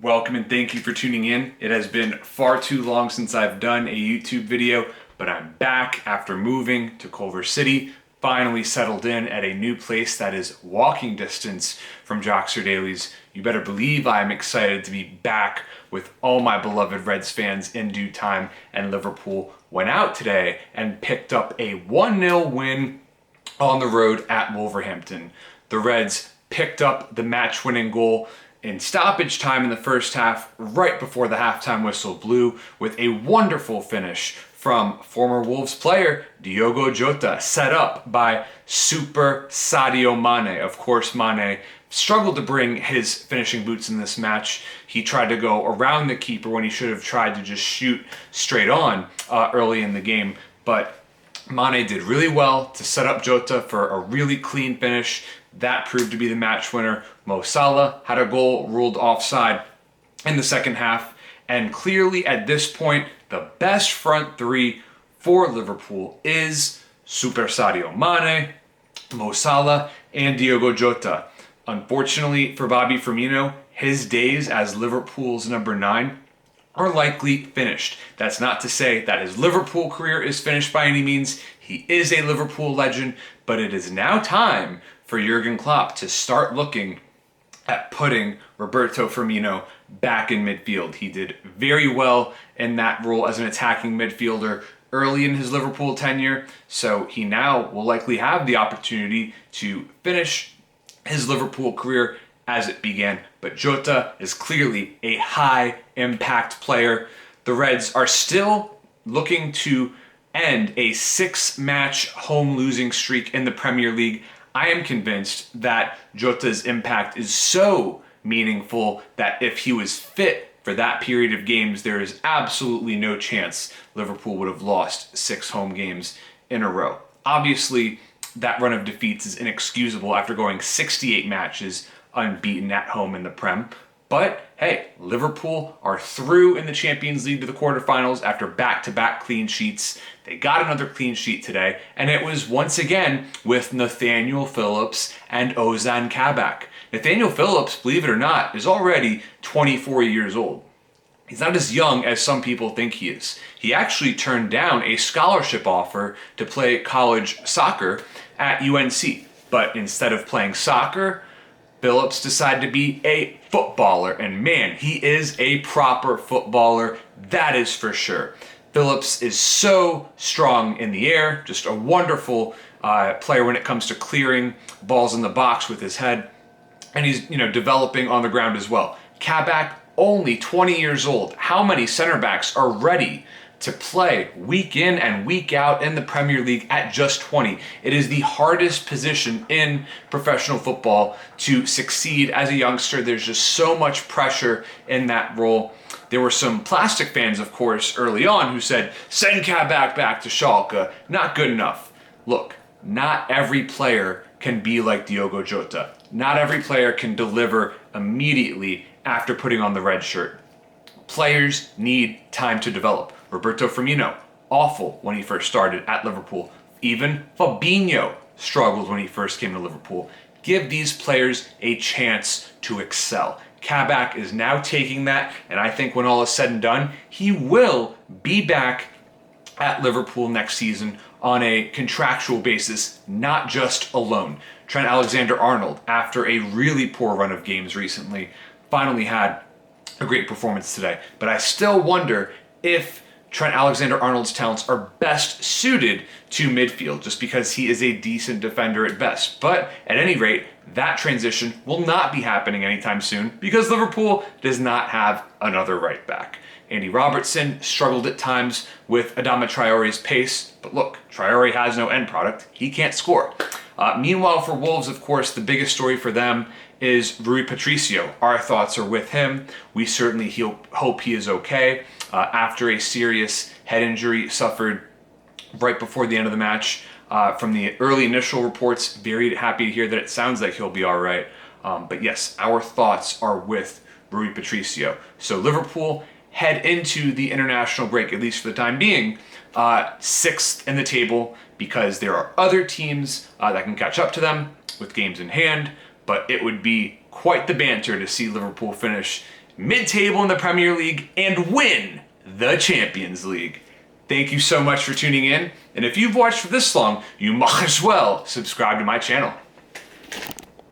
Welcome and thank you for tuning in. It has been far too long since I've done a YouTube video, but I'm back after moving to Culver City, finally settled in at a new place that is walking distance from Joxer Dailies. You better believe I'm excited to be back with all my beloved Reds fans in due time, and Liverpool went out today and picked up a 1-0 win on the road at Wolverhampton. The Reds picked up the match-winning goal in stoppage time in the first half, right before the halftime whistle blew, with a wonderful finish from former Wolves player Diogo Jota, set up by Super Sadio Mane. Of course, Mane struggled to bring his finishing boots in this match. He tried to go around the keeper when he should have tried to just shoot straight on early in the game, but Mane did really well to set up Jota for a really clean finish. That proved to be the match winner. Mo Salah had a goal ruled offside in the second half, and clearly at this point, the best front three for Liverpool is Super Sadio Mane, Mo Salah, and Diogo Jota. Unfortunately for Bobby Firmino, his days as Liverpool's number 9 are likely finished. That's not to say that his Liverpool career is finished by any means. He is a Liverpool legend, but it is now time for Jurgen Klopp to start looking at putting Roberto Firmino back in midfield. He did very well in that role as an attacking midfielder early in his Liverpool tenure, so he now will likely have the opportunity to finish his Liverpool career as it began. But Jota is clearly a high impact player. The Reds are still looking to end a 6-match home losing streak in the Premier League. I am convinced that Jota's impact is so meaningful that if he was fit for that period of games, there is absolutely no chance Liverpool would have lost 6 home games in a row. Obviously, that run of defeats is inexcusable after going 68 matches unbeaten at home in the Prem. But hey, Liverpool are through in the Champions League to the quarterfinals after back-to-back clean sheets. They got another clean sheet today, and it was once again with Nathaniel Phillips and Ozan Kabak. Nathaniel Phillips, believe it or not, is already 24 years old. He's not as young as some people think he is. He actually turned down a scholarship offer to play college soccer at UNC, but instead of playing soccer, Phillips decided to be a footballer, and man, he is a proper footballer, that is for sure. Phillips is so strong in the air, just a wonderful player when it comes to clearing balls in the box with his head, and he's developing on the ground as well. Kabak, only 20 years old. How many center backs are ready to play week in and week out in the Premier League at just 20? It is the hardest position in professional football to succeed as a youngster. There's just so much pressure in that role. There were some plastic fans, of course, early on who said, send Kabak back to Schalke. Not good enough. Look, not every player can be like Diogo Jota. Not every player can deliver immediately after putting on the red shirt. Players need time to develop. Roberto Firmino, awful when he first started at Liverpool. Even Fabinho struggled when he first came to Liverpool. Give these players a chance to excel. Kabak is now taking that, and I think when all is said and done, he will be back at Liverpool next season on a contractual basis, not just a loan. Trent Alexander-Arnold, after a really poor run of games recently, finally had a great performance today. But I still wonder if Trent Alexander-Arnold's talents are best suited to midfield, just because he is a decent defender at best. But at any rate, that transition will not be happening anytime soon because Liverpool does not have another right back. Andy Robertson struggled at times with Adama Traore's pace, but look, Traore has no end product. He can't score. Meanwhile, for Wolves, of course, the biggest story for them is Rui Patricio. Our thoughts are with him. We certainly hope he is okay after a serious head injury suffered right before the end of the match. From the early initial reports, very happy to hear that it sounds like he'll be all right. But yes, our thoughts are with Rui Patricio. So Liverpool head into the international break, at least for the time being, 6th in the table, because there are other teams that can catch up to them with games in hand, but it would be quite the banter to see Liverpool finish mid-table in the Premier League, and win the Champions League. Thank you so much for tuning in, and if you've watched for this long, you might as well subscribe to my channel.